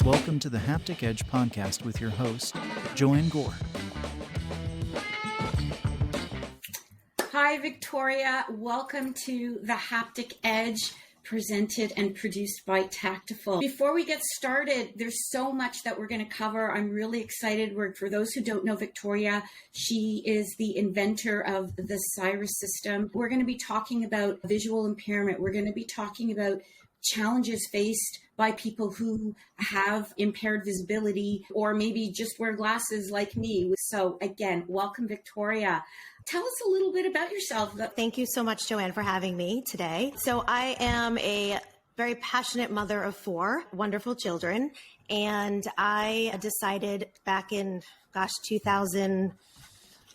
Welcome to the Haptic Edge podcast with your host, Joanne Gore. Hi, Victoria. Welcome to the Haptic Edge, presented and produced by Tactile. Before we get started, there's so much that we're going to cover. I'm really excited. For those who don't know Victoria, she is the inventor of the CYRUS system. We're going to be talking about visual impairment. We're going to be talking about challenges faced by people who have impaired visibility or maybe just wear glasses like me. So again, welcome, Victoria. Tell us a little bit about yourself. Thank you so much, Joanne, for having me today. So I am a very passionate mother of 4 wonderful children. And I decided back in, 2000,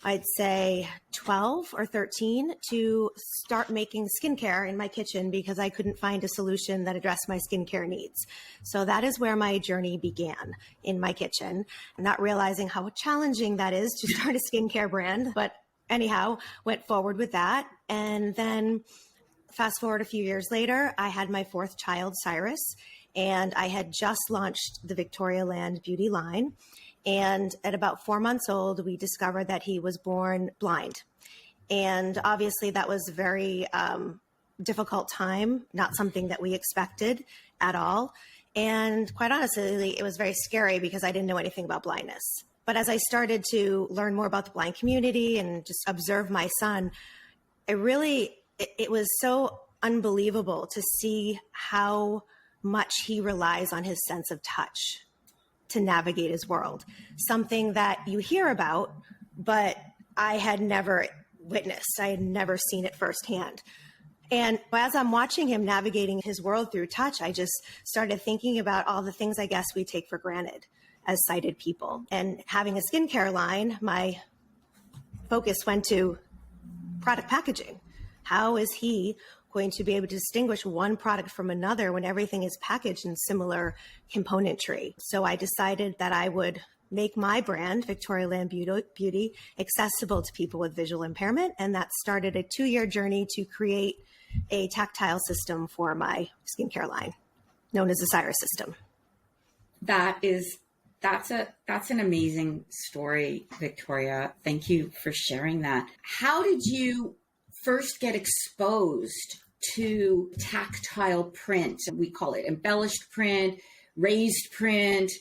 I'd say 12 or 13, to start making skincare in my kitchen because I couldn't find a solution that addressed my skincare needs. So that is where my journey began, in my kitchen, not realizing how challenging that is to start a skincare brand. But anyhow, went forward with that. And then fast forward a few years later, I had my 4th child, CYRUS, and I had just launched the Victorialand Beauty line. And at about 4 months old, we discovered that he was born blind. And obviously that was a very difficult time, not something that we expected at all. And quite honestly, it was very scary because I didn't know anything about blindness. But as I started to learn more about the blind community and just observe my son, it was so unbelievable to see how much he relies on his sense of touch to navigate his world. Something that you hear about, but I had never witnessed. I had never seen it firsthand. And as I'm watching him navigating his world through touch, I just started thinking about all the things I guess we take for granted as sighted people. And having a skincare line, my focus went to product packaging. How is he going to be able to distinguish one product from another when everything is packaged in similar componentry? So I decided that I would make my brand, Victorialand Beauty, accessible to people with visual impairment. And that started a 2-year journey to create a tactile system for my skincare line, known as the CYRUS system. That's an amazing story, Victoria. Thank you for sharing that. How did you first get exposed to tactile print? We call it embellished print, raised print.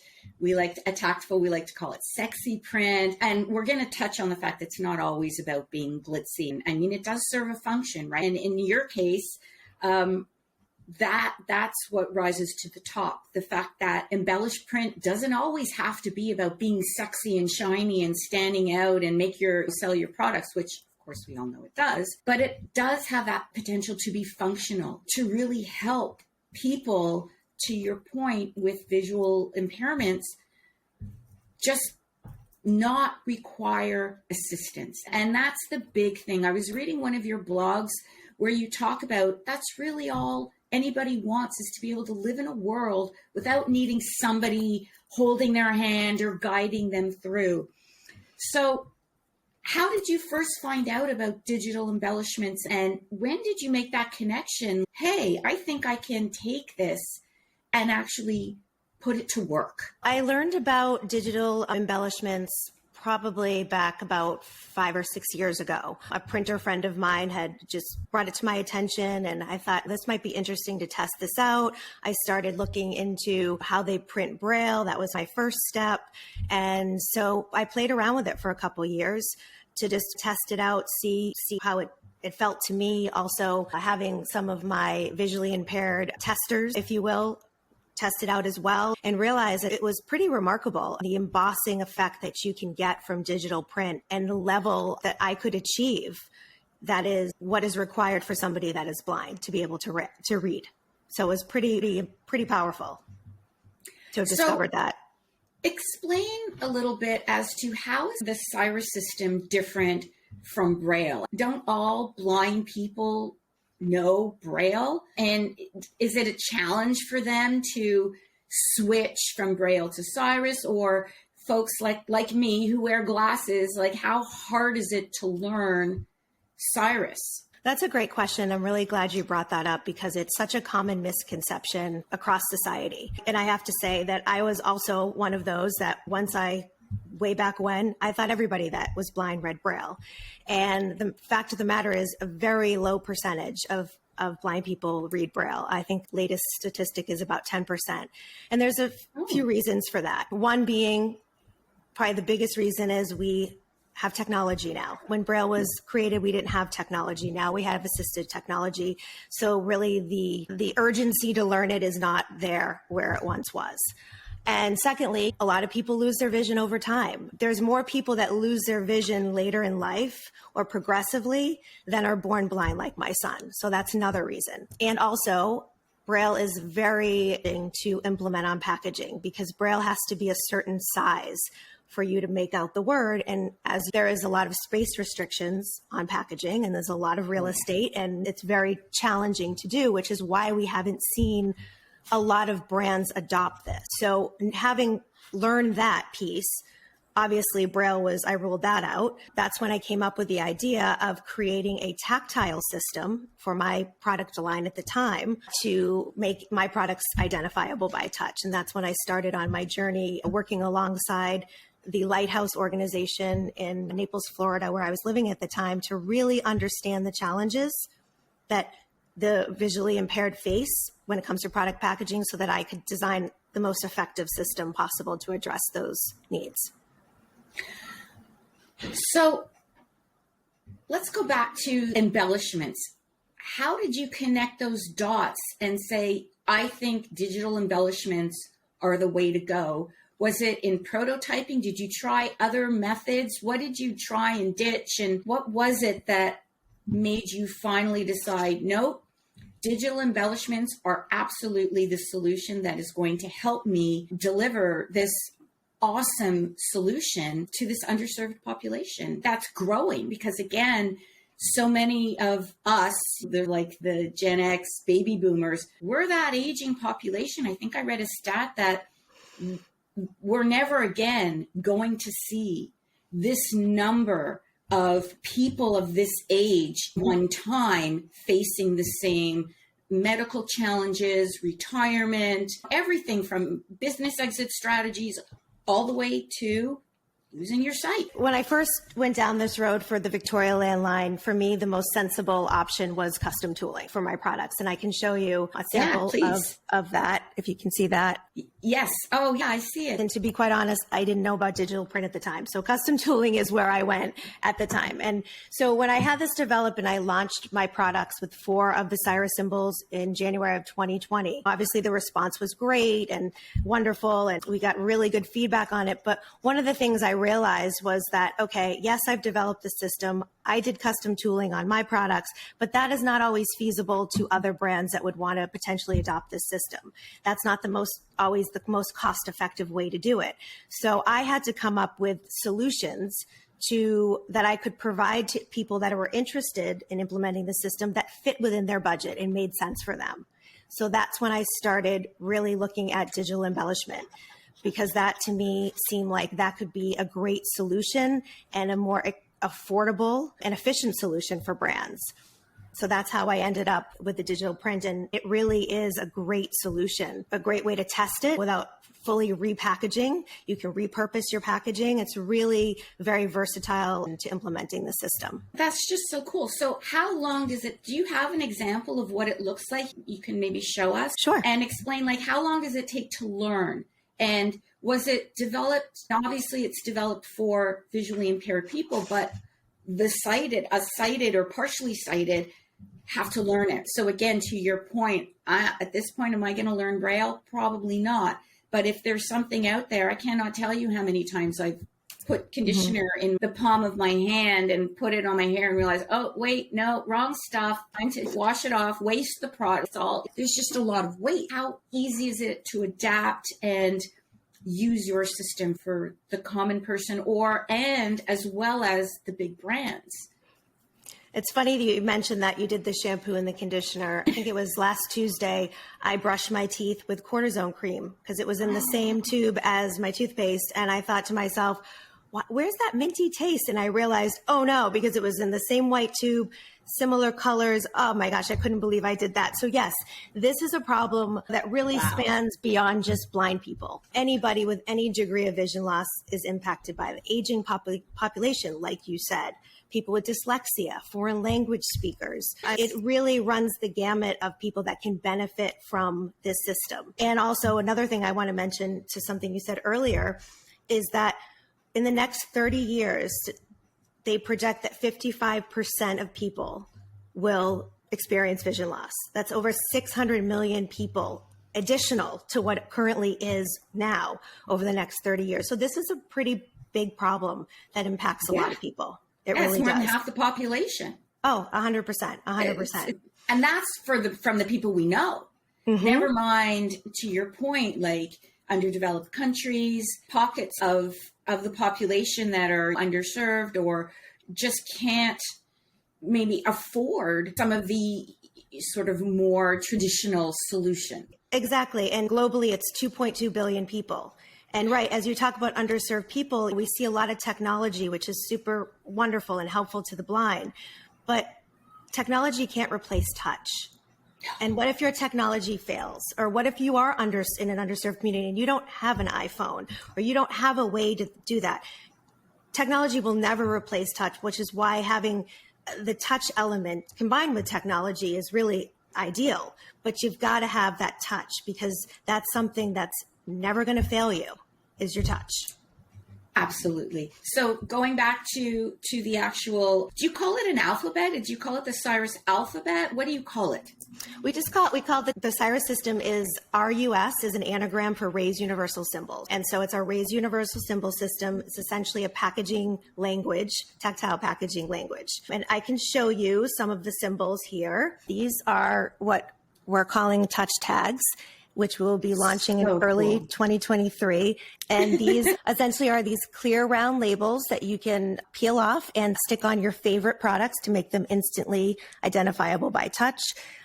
At Tactile, we like to call it sexy print. And we're going to touch on the fact that it's not always about being glitzy. I mean, it does serve a function, right? And in your case, that's what rises to the top. The fact that embellished print doesn't always have to be about being sexy and shiny and standing out and sell your products, which of course we all know it does, but it does have that potential to be functional, to really help people, to your point, with visual impairments, just not require assistance. And that's the big thing. I was reading one of your blogs where you talk about that's really all anybody wants, is to be able to live in a world without needing somebody holding their hand or guiding them through. So how did you first find out about digital embellishments, and when did you make that connection? Hey, I think I can take this and actually put it to work. I learned about digital embellishments probably back about 5 or 6 years ago. A printer friend of mine had just brought it to my attention, and I thought this might be interesting to test this out. I started looking into how they print Braille. That was my first step. And so I played around with it for a couple of years to just test it out, see how it felt to me. Also having some of my visually impaired testers, if you will, test it out as well, and realize that it was pretty remarkable, the embossing effect that you can get from digital print and the level that I could achieve. That is what is required for somebody that is blind to be able to read. So it was pretty powerful to have discovered that. Explain a little bit as to how is the CYRUS system different from Braille? Don't all blind people know Braille? And is it a challenge for them to switch from Braille to CYRUS, or folks like me who wear glasses, like how hard is it to learn CYRUS? That's a great question. I'm really glad you brought that up because it's such a common misconception across society. And I have to say that I was also one of those that way back when, I thought everybody that was blind read Braille. And the fact of the matter is a very low percentage of blind people read Braille. I think latest statistic is about 10%. And there's a few reasons for that. One being, probably the biggest reason is we have technology now. When Braille was created, we didn't have technology. Now we have assisted technology. So really the urgency to learn it is not there where it once was. And secondly, a lot of people lose their vision over time. There's more people that lose their vision later in life or progressively than are born blind like my son. So that's another reason. And also, Braille is very to implement on packaging because Braille has to be a certain size for you to make out the word. And as there is a lot of space restrictions on packaging and there's a lot of real estate and it's very challenging to do, which is why we haven't seen a lot of brands adopt this. So having learned that piece, obviously Braille I ruled that out. That's when I came up with the idea of creating a tactile system for my product line at the time to make my products identifiable by touch. And that's when I started on my journey working alongside the Lighthouse organization in Naples, Florida, where I was living at the time, to really understand the challenges that the visually impaired face when it comes to product packaging so that I could design the most effective system possible to address those needs. So let's go back to embellishments. How did you connect those dots and say, I think digital embellishments are the way to go? Was it in prototyping? Did you try other methods? What did you try and ditch? And what was it that made you finally decide, nope, digital embellishments are absolutely the solution that is going to help me deliver this awesome solution to this underserved population that's growing? Because again, so many of us, they're like the Gen X baby boomers, we're that aging population. I think I read a stat that we're never again going to see this number of people of this age one time facing the same medical challenges, retirement, everything from business exit strategies all the way to losing your sight. When I first went down this road for the Victorialand line, for me, the most sensible option was custom tooling for my products. And I can show you a sample of that, if you can see that. Yes. Oh, yeah, I see it. And to be quite honest, I didn't know about digital print at the time. So custom tooling is where I went at the time. And so when I had this developed and I launched my products with 4 of the CYRUS symbols in January of 2020, obviously the response was great and wonderful. And we got really good feedback on it. But one of the things I realized was that, okay, yes, I've developed the system. I did custom tooling on my products, but that is not always feasible to other brands that would want to potentially adopt this system. That's not always the most cost-effective way to do it. So I had to come up with solutions that I could provide to people that were interested in implementing the system that fit within their budget and made sense for them. So that's when I started really looking at digital embellishment, because that to me seemed like that could be a great solution and a more affordable and efficient solution for brands. So that's how I ended up with the digital print. And it really is a great solution, a great way to test it without fully repackaging. You can repurpose your packaging. It's really very versatile into implementing the system. That's just so cool. So how long do you have an example of what it looks like? You can maybe show us. Sure. And explain, like, how long does it take to learn? And was it developed? Obviously, it's developed for visually impaired people, but the sighted or partially sighted have to learn it. So again, to your point, at this point, am I going to learn Braille? Probably not. But if there's something out there, I cannot tell you how many times I've put conditioner in the palm of my hand and put it on my hair and realize, oh, wait, no, wrong stuff. Time to wash it off, waste the product. There's just a lot of weight. How easy is it to adapt and use your system for the common person and as well as the big brands? It's funny that you mentioned that you did the shampoo and the conditioner. I think it was last Tuesday, I brushed my teeth with cortisone cream because it was in the same tube as my toothpaste. And I thought to myself, where's that minty taste? And I realized, oh no, because it was in the same white tube, similar colors. Oh my gosh, I couldn't believe I did that. So yes, this is a problem that really spans beyond just blind people. Anybody with any degree of vision loss is impacted by the aging population, like you said. People with dyslexia, foreign language speakers. It really runs the gamut of people that can benefit from this system. And also another thing I want to mention to something you said earlier is that in the next 30 years, they project that 55% of people will experience vision loss. That's over 600 million people additional to what it currently is now over the next 30 years. So this is a pretty big problem that impacts a lot of people. It really it's more does. than half the population. Oh, 100%, 100%. And that's from the people we know. Mm-hmm. Never mind, to your point, like underdeveloped countries, pockets of the population that are underserved or just can't maybe afford some of the sort of more traditional solution. Exactly. And globally, it's 2.2 billion people. And right, as you talk about underserved people, we see a lot of technology, which is super wonderful and helpful to the blind. But technology can't replace touch. And what if your technology fails? Or what if you are in an underserved community and you don't have an iPhone or you don't have a way to do that? Technology will never replace touch, which is why having the touch element combined with technology is really ideal. But you've got to have that touch because that's something that's never going to fail you, is your touch. Absolutely. So going back to the actual, do you call it an alphabet? Did you call it the CYRUS alphabet? What do you call it? We call the CYRUS system is RUS is an anagram for Raised Universal Symbols. And so it's our Raised Universal Symbol system. It's essentially a packaging language, tactile packaging language. And I can show you some of the symbols here. These are what we're calling touch tags, which we'll be launching in early 2023. And these essentially are these clear round labels that you can peel off and stick on your favorite products to make them instantly identifiable by touch.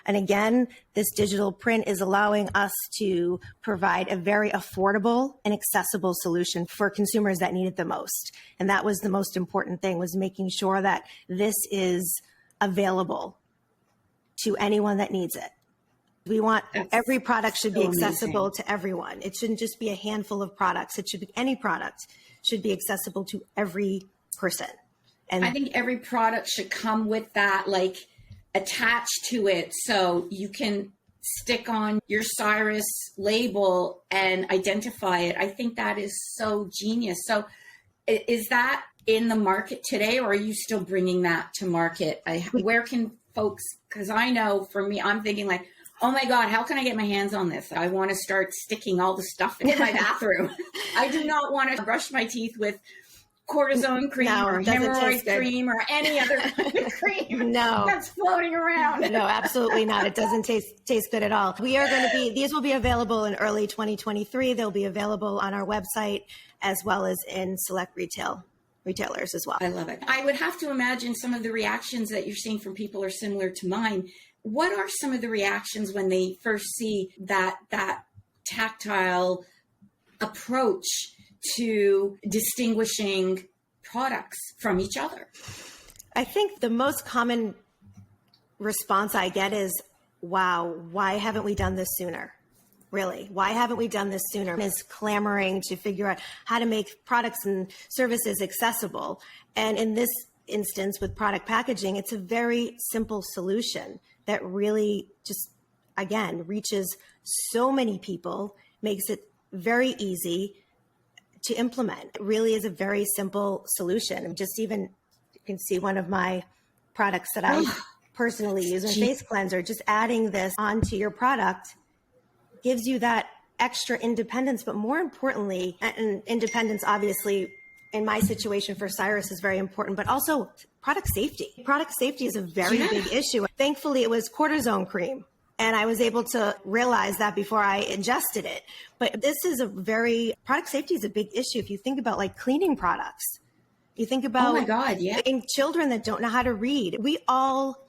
And again, this digital print is allowing us to provide a very affordable and accessible solution for consumers that need it the most. And that was the most important thing, was making sure that this is available to anyone that needs it. We want every product should be accessible to everyone. It shouldn't just be a handful of products. It should be any product should be accessible to every person. And I think every product should come with that, like attached to it. So you can stick on your CYRUS label and identify it. I think that is so genius. So is that in the market today, or are you still bringing that to market? Where can folks, because I know for me, I'm thinking like, oh my God, how can I get my hands on this? I want to start sticking all the stuff in my bathroom. I do not want to brush my teeth with cortisone cream or hemorrhoid cream or any other kind of cream that's floating around. No, absolutely not. It doesn't taste good at all. These will be available in early 2023. They'll be available on our website as well as in select retailers as well. I love it. I would have to imagine some of the reactions that you're seeing from people are similar to mine. What are some of the reactions when they first see that tactile approach to distinguishing products from each other? I think the most common response I get is, wow, why haven't we done this sooner? Really, why haven't we done this sooner? Is clamoring to figure out how to make products and services accessible. And in this instance with product packaging, it's a very simple solution that really just, again, reaches so many people, makes it very easy to implement. It really is a very simple solution. Just even, you can see one of my products that I personally use, a face cleanser, just adding this onto your product gives you that extra independence, but more importantly, and independence obviously in my situation for CYRUS is very important, but also product safety. Product safety is a very big issue. Thankfully, it was cortisone cream, and I was able to realize that before I ingested it. But this is product safety is a big issue. If you think about like cleaning products, you think about oh my God, yeah, in children that don't know how to read. We all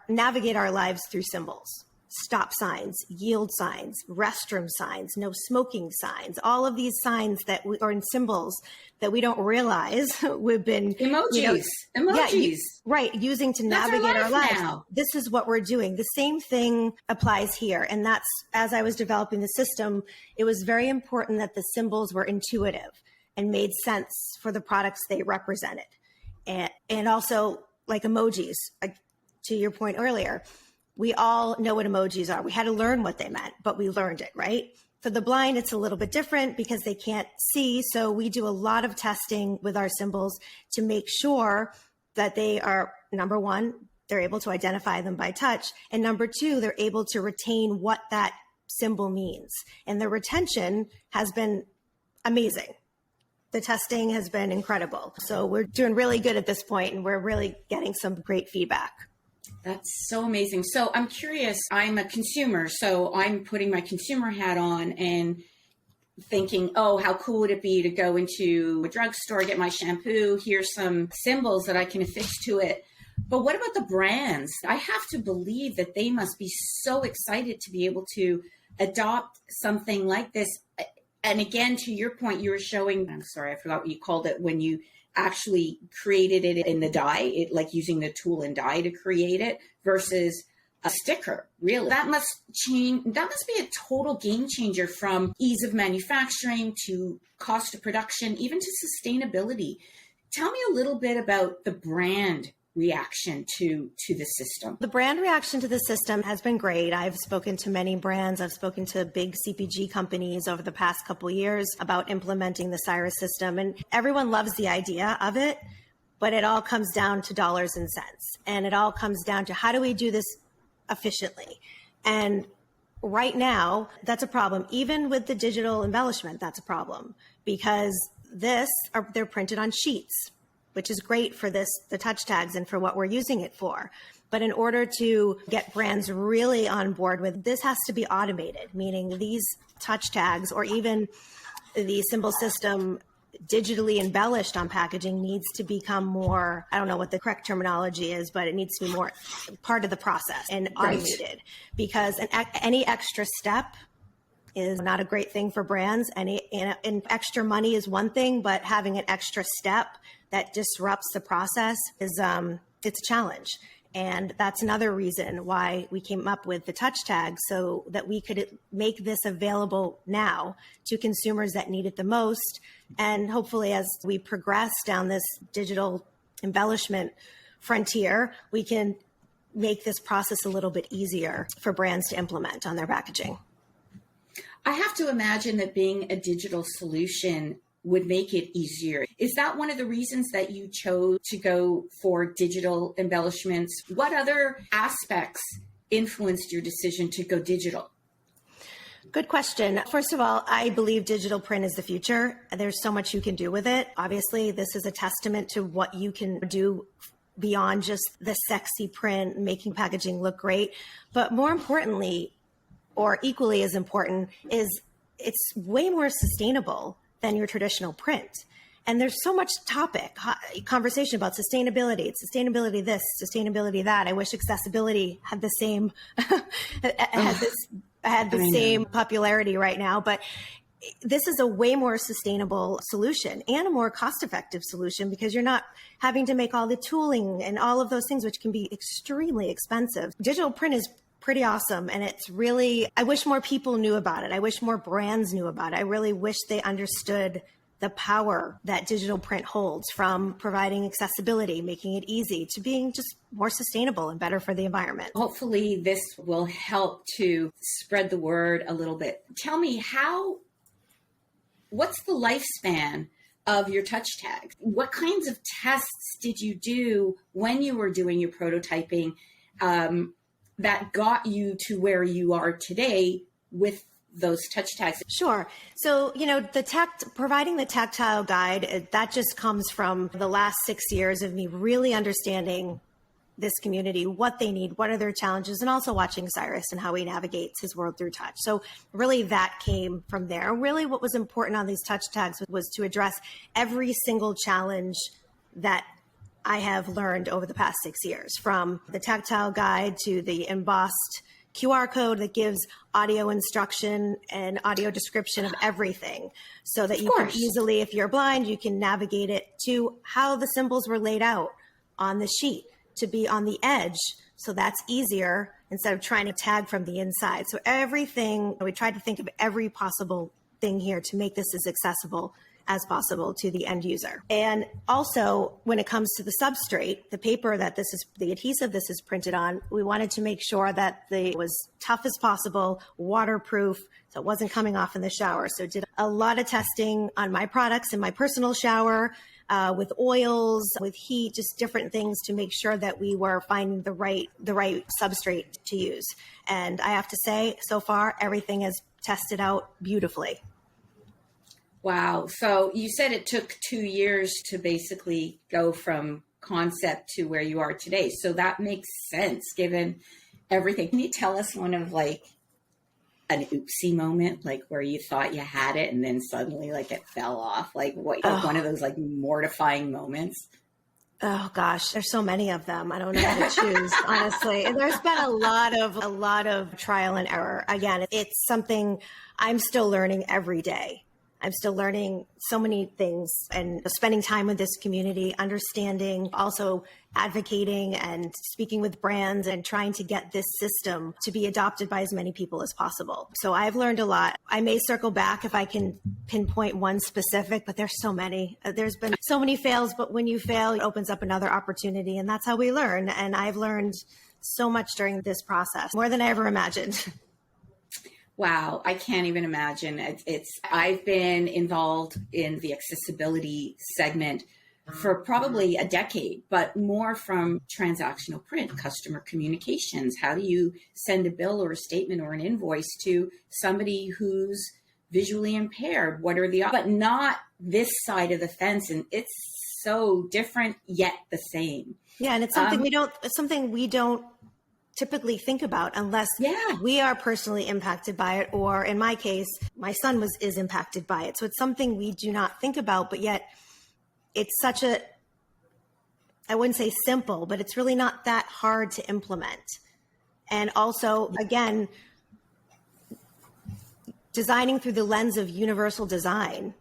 navigate our lives through symbols. stop signs, yield signs, restroom signs, no smoking signs, all of these signs that are in symbols that we don't realize we've been Emojis. Right, using to That's navigate our lives. now. This is what we're doing. The same thing applies here. And that's, as I was developing the system, it was very important that the symbols were intuitive and made sense for the products they represented. And also like emojis, like to your point earlier, we all know what emojis are. We had to learn what they meant, but we learned it, right? For the blind, it's a little bit different because they can't see. So we do a lot of testing with our symbols to make sure that they are, number one, they're able to identify them by touch. And number two, they're able to retain what that symbol means. And the retention has been amazing. The testing has been incredible. So we're doing really good at this point, and we're really getting some great feedback. That's so amazing. So I'm curious, I'm a consumer, so I'm putting my consumer hat on and thinking, oh, how cool would it be to go into a drugstore, get my shampoo, here's some symbols that I can affix to it. But what about the brands? I have to believe that they must be so excited to be able to adopt something like this. And again, to your point, you were showing, I'm sorry, I forgot what you called it, when you actually created it in the die, like using the tool and die to create it versus a sticker. Really, that must change. That must be a total game changer from ease of manufacturing to cost of production, even to sustainability. Tell me a little bit about the brand reaction to the system. The brand reaction to the system has been great. I've spoken to many brands. I've spoken to big CPG companies over the past couple of years about implementing the CYRUS system, and everyone loves the idea of it, but it all comes down to dollars and cents. And it all comes down to how do we do this efficiently? And right now, that's a problem. Even with the digital embellishment, that's a problem because they're printed on sheets, which is great for the touch tags and for what we're using it for. But in order to get brands really on board with this, has to be automated, meaning these touch tags or even the symbol system digitally embellished on packaging needs to become more, I don't know what the correct terminology is, but it needs to be more part of the process and automated, because any extra step is not a great thing for brands. And extra money is one thing, but having an extra step that disrupts the process is it's a challenge. And that's another reason why we came up with the touch tag, so that we could make this available now to consumers that need it the most. And hopefully, as we progress down this digital embellishment frontier, we can make this process a little bit easier for brands to implement on their packaging. I have to imagine that being a digital solution would make it easier. Is that one of the reasons that you chose to go for digital embellishments? What other aspects influenced your decision to go digital? Good question. First of all, I believe digital print is the future. There's so much you can do with it. Obviously, this is a testament to what you can do beyond just the sexy print, making packaging look great. But more importantly, or equally as important, is it's way more sustainable than your traditional print. And there's so much conversation about sustainability. It's sustainability this, sustainability that. I wish accessibility had the same had the same popularity right now, but this is a way more sustainable solution and a more cost-effective solution, because you're not having to make all the tooling and all of those things, which can be extremely expensive. Digital print is pretty awesome. And it's really, I wish more people knew about it. I wish more brands knew about it. I really wish they understood the power that digital print holds, from providing accessibility, making it easy, to being just more sustainable and better for the environment. Hopefully this will help to spread the word a little bit. Tell me, what's the lifespan of your touch tag? What kinds of tests did you do when you were doing your prototyping that got you to where you are today with those touch tags? Sure. So, providing the tactile guide, that just comes from the last 6 years of me really understanding this community, what they need, what are their challenges, and also watching CYRUS and how he navigates his world through touch. So really that came from there. Really what was important on these touch tags was to address every single challenge that I have learned over the past 6 years, from the tactile guide to the embossed QR code that gives audio instruction and audio description of everything, so that you can easily, if you're blind, you can navigate it to how the symbols were laid out on the sheet to be on the edge. So that's easier instead of trying to tag from the inside. So everything, we tried to think of every possible thing here to make this as accessible as possible to the end user. And also, when it comes to the substrate, the paper that the adhesive this is printed on, we wanted to make sure that it was tough as possible, waterproof, so it wasn't coming off in the shower. So did a lot of testing on my products in my personal shower, with oils, with heat, just different things to make sure that we were finding the right substrate to use. And I have to say, so far, everything has tested out beautifully. Wow. So you said it took 2 years to basically go from concept to where you are today. So that makes sense given everything. Can you tell us one of like an oopsie moment, like where you thought you had it and then suddenly like it fell off? Like one of those like mortifying moments? Oh gosh, there's so many of them. I don't know how to choose, honestly. And there's been a lot of trial and error. Again, it's something I'm still learning every day. I'm still learning so many things and spending time with this community, understanding, also advocating and speaking with brands and trying to get this system to be adopted by as many people as possible. So I've learned a lot. I may circle back if I can pinpoint one specific, but there's so many. There's been so many fails, but when you fail, it opens up another opportunity, and that's how we learn. And I've learned so much during this process, more than I ever imagined. Wow, I can't even imagine. I've been involved in the accessibility segment for probably a decade, but more from transactional print, customer communications. How do you send a bill or a statement or an invoice to somebody who's visually impaired? What are but not this side of the fence. And it's so different yet the same. Yeah, and it's something we don't typically think about unless we are personally impacted by it, or in my case, my son is impacted by it. So it's something we do not think about, but yet it's such I wouldn't say simple, but it's really not that hard to implement. And also, again, designing through the lens of universal design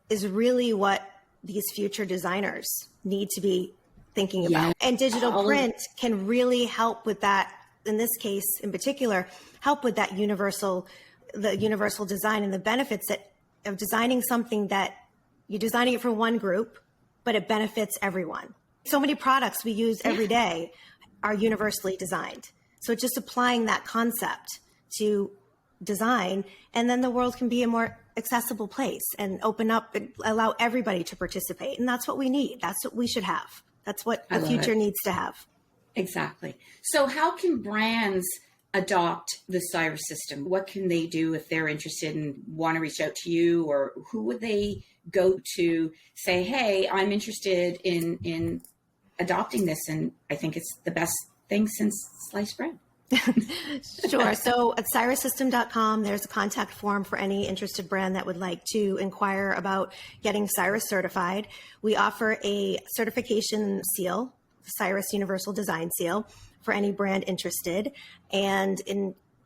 is really what these future designers need to be thinking about. And digital print can really help with that. In this case, in particular, help with that universal design and the benefits of designing something that you're designing it for one group, but it benefits everyone. So many products we use every day are universally designed. So just applying that concept to design, and then the world can be a more accessible place and open up and allow everybody to participate. And that's what we need. That's what we should have. That's what the future needs to have. Exactly. So how can brands adopt the CYRUS system? What can they do if they're interested and want to reach out to you, or who would they go to say, hey, I'm interested in adopting this, and I think it's the best thing since sliced bread? Sure. So at CYRUSsystem.com, there's a contact form for any interested brand that would like to inquire about getting CYRUS certified. We offer a certification seal, CYRUS Universal Design Seal, for any brand interested. And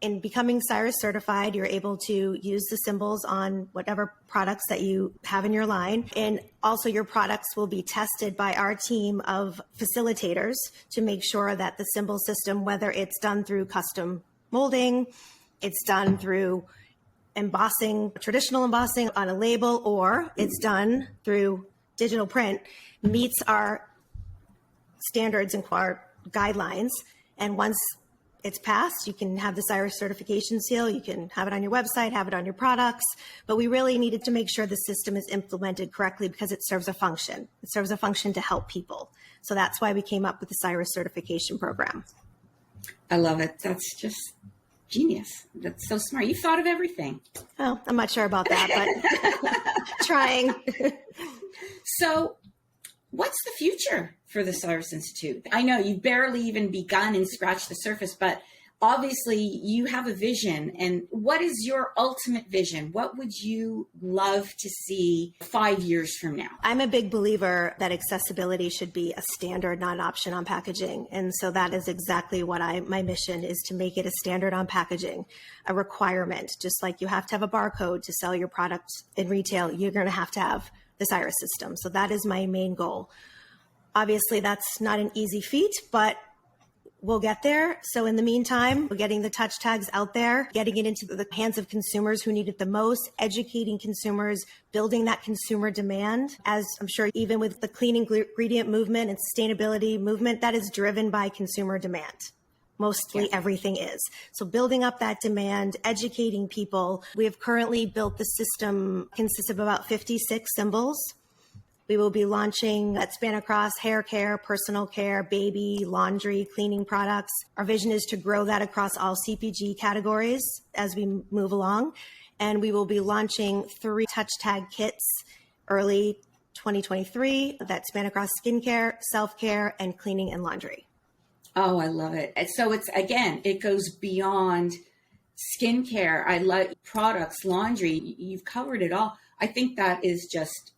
in becoming CYRUS certified, you're able to use the symbols on whatever products that you have in your line. And also your products will be tested by our team of facilitators to make sure that the symbol system, whether it's done through custom molding, it's done through embossing, traditional embossing on a label, or it's done through digital print, meets our standards and guidelines. And once it's passed, you can have the CYRUS certification seal. You can have it on your website, have it on your products. But we really needed to make sure the system is implemented correctly because it serves a function. It serves a function to help people. So that's why we came up with the CYRUS certification program. I love it. That's just genius. That's so smart. You thought of everything. Oh, I'm not sure about that, but trying. So what's the future for the CYRUS Institute? I know you've barely even begun and scratched the surface, but obviously you have a vision. And what is your ultimate vision? What would you love to see 5 years from now? I'm a big believer that accessibility should be a standard, not an option on packaging. And so that is exactly what my mission is, to make it a standard on packaging, a requirement. Just like you have to have a barcode to sell your product in retail, you're going to have the CYRUS system. So that is my main goal. Obviously, that's not an easy feat, but we'll get there. So in the meantime, we're getting the touch tags out there, getting it into the hands of consumers who need it the most, educating consumers, building that consumer demand. As I'm sure even with the clean ingredient movement and sustainability movement, that is driven by consumer demand. Mostly everything is. So building up that demand, educating people. We have currently built the system, consists of about 56 symbols. We will be launching that span across hair care, personal care, baby, laundry, cleaning products. Our vision is to grow that across all CPG categories as we move along. And we will be launching 3 touch tag kits early 2023 that span across skincare, self-care, and cleaning and laundry. Oh, I love it. And so it's, again, it goes beyond skincare. I love products, laundry. You've covered it all. I think that is just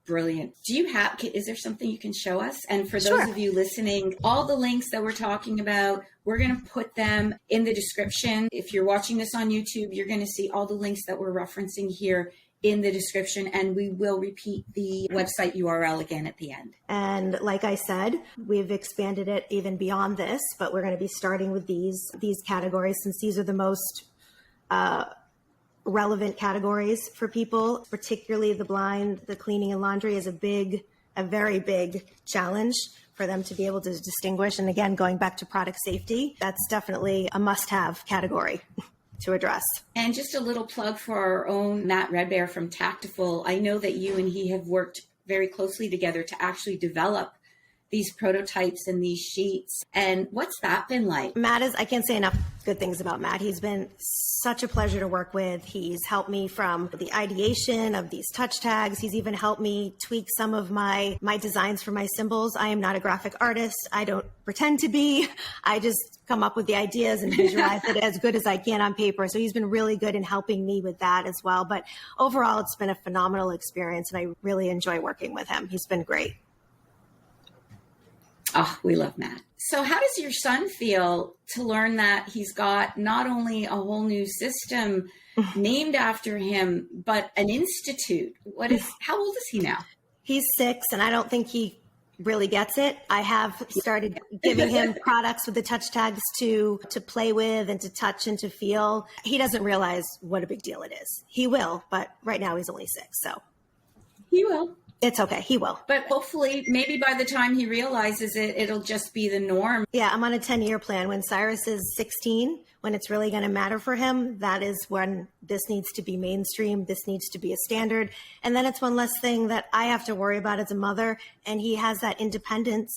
brilliant. Is there something you can show us? And for those of you listening, all the links that we're talking about, we're going to put them in the description. If you're watching this on YouTube, you're going to see all the links that we're referencing here in the description, and we will repeat the website URL again at the end. And like I said, we've expanded it even beyond this, but we're going to be starting with these categories, since these are the most relevant categories for people, particularly the blind. The cleaning and laundry is a very big challenge for them to be able to distinguish. And again, going back to product safety, that's definitely a must-have category to address. And just a little plug for our own Matt Redbear from Tactile. I know that you and he have worked very closely together to actually develop these prototypes and these sheets. And what's that been like? I can't say enough good things about Matt. He's been such a pleasure to work with. He's helped me from the ideation of these touch tags. He's even helped me tweak some of my designs for my symbols. I am not a graphic artist. I don't pretend to be. I just come up with the ideas and visualize it as good as I can on paper. So he's been really good in helping me with that as well. But overall, it's been a phenomenal experience, and I really enjoy working with him. He's been great. Oh, we love Matt. So how does your son feel to learn that he's got not only a whole new system named after him, but an institute? How old is he now? He's 6, and I don't think he really gets it. I have started giving him products with the touch tags to play with and to touch and to feel. He doesn't realize what a big deal it is. He will, but right now he's only 6, so. He will. It's okay. He will. But hopefully, maybe by the time he realizes it, it'll just be the norm. Yeah, I'm on a 10-year plan. When CYRUS is 16, when it's really going to matter for him, that is when this needs to be mainstream. This needs to be a standard. And then it's one less thing that I have to worry about as a mother. And he has that independence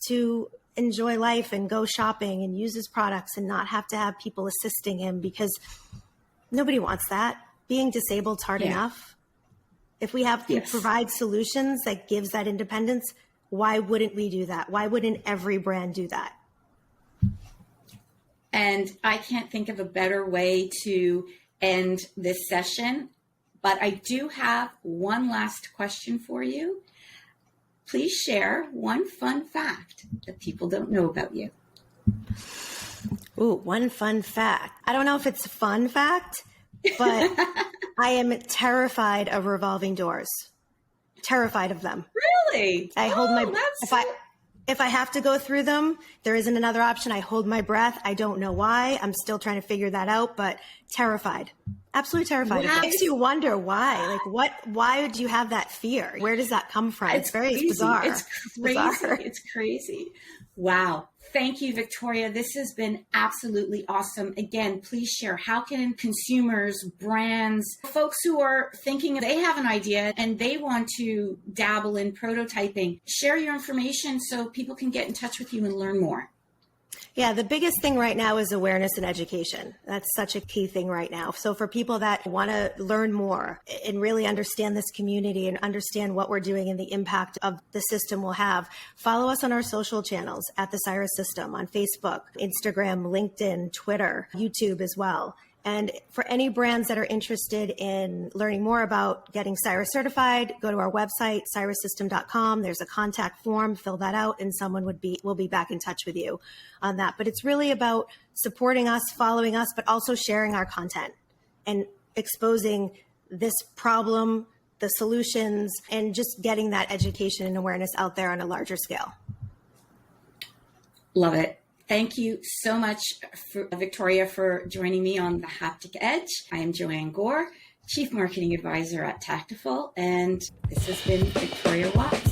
to enjoy life and go shopping and use his products and not have to have people assisting him, because nobody wants that. Being disabled is hard enough. If we have to provide solutions that gives that independence, why wouldn't we do that? Why wouldn't every brand do that? And I can't think of a better way to end this session, but I do have one last question for you. Please share one fun fact that people don't know about you. Ooh, one fun fact. I don't know if it's a fun fact, but I am terrified of revolving doors. Terrified of them. Really? I hold if I have to go through them, there isn't another option. I hold my breath. I don't know why. I'm still trying to figure that out, but terrified. Absolutely terrified. Wow. It makes you wonder why. Why would you have that fear? Where does that come from? It's bizarre. It's crazy. Bizarre. It's crazy. Wow. Thank you, Victoria. This has been absolutely awesome. Again, please share. How can consumers, brands, folks who are thinking they have an idea and they want to dabble in prototyping, share your information so people can get in touch with you and learn more? Yeah, the biggest thing right now is awareness and education. That's such a key thing right now. So for people that want to learn more and really understand this community and understand what we're doing and the impact of the system will have, follow us on our social channels at the CYRUS System on Facebook, Instagram, LinkedIn, Twitter, YouTube as well. And for any brands that are interested in learning more about getting CYRUS certified, go to our website, cyrussystem.com. There's a contact form, fill that out, and someone will be back in touch with you on that. But it's really about supporting us, following us, but also sharing our content and exposing this problem, the solutions, and just getting that education and awareness out there on a larger scale. Love it. Thank you so much, Victoria, for joining me on the Haptic Edge. I am Joanne Gore, Chief Marketing Advisor at Tactile, and this has been Victoria Watts.